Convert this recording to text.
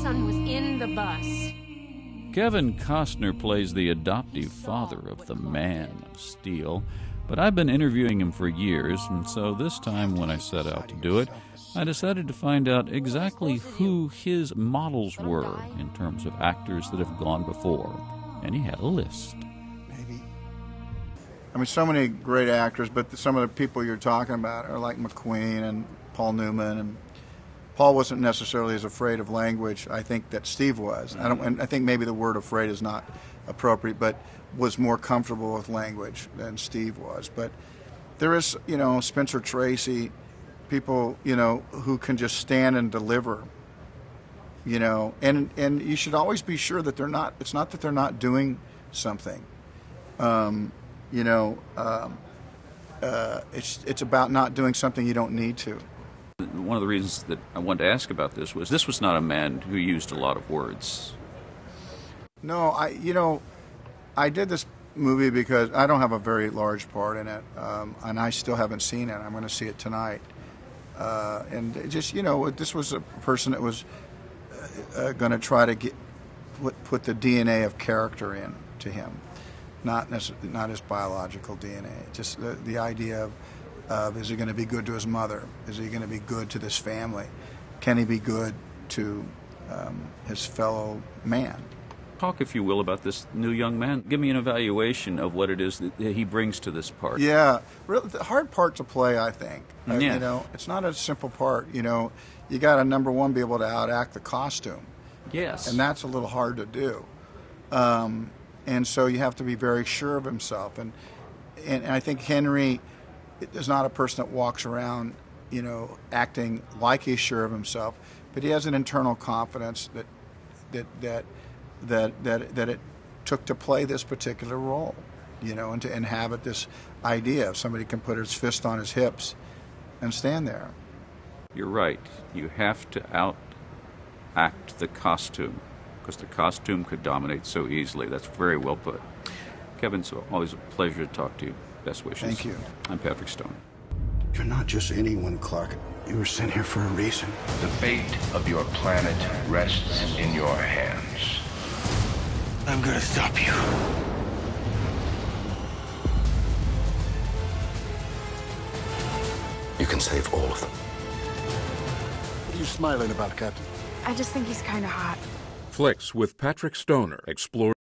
son was in the bus. Kevin Costner plays the adoptive father of the Man of Steel, but I've been interviewing him for years, and so this time when I set out to do it, I decided to find out exactly who his models were in terms of actors that have gone before, and he had a list. I mean, so many great actors, but some of the people you're talking about are like McQueen and Paul Newman, and Paul wasn't necessarily as afraid of language, I think, that Steve was. And I think maybe the word afraid is not appropriate, but was more comfortable with language than Steve was. But there is, Spencer Tracy, people, who can just stand and deliver, and you should always be sure that it's not that they're not doing something. It's about not doing something you don't need to. One of the reasons that I wanted to ask about this was not a man who used a lot of words. No, I did this movie because I don't have a very large part in it, and I still haven't seen it. I'm going to see it tonight. And it just, this was a person that was going to try to put the DNA of character in to him, not his biological DNA. Just the idea of is he going to be good to his mother? Is he going to be good to this family? Can he be good to his fellow man? Talk, if you will, about this new young man. Give me an evaluation of what it is that he brings to this part. Yeah, the hard part to play, I think. Yeah. It's not a simple part. You got to, number one, be able to outact the costume. Yes. And that's a little hard to do. And so you have to be very sure of himself. And I think Henry is not a person that walks around, acting like he's sure of himself, but he has an internal confidence that it took to play this particular role, and to inhabit this idea of somebody can put his fist on his hips and stand there. You're right. You have to outact the costume, because the costume could dominate so easily. That's very well put. Kevin, it's always a pleasure to talk to you. Best wishes. Thank you. I'm Patrick Stone. You're not just anyone, Clark. You were sent here for a reason. The fate of your planet rests in your hands. I'm gonna stop you. You can save all of them. What are you smiling about, Captain? I just think he's kind of hot. Flicks with Patrick Stoner. Explore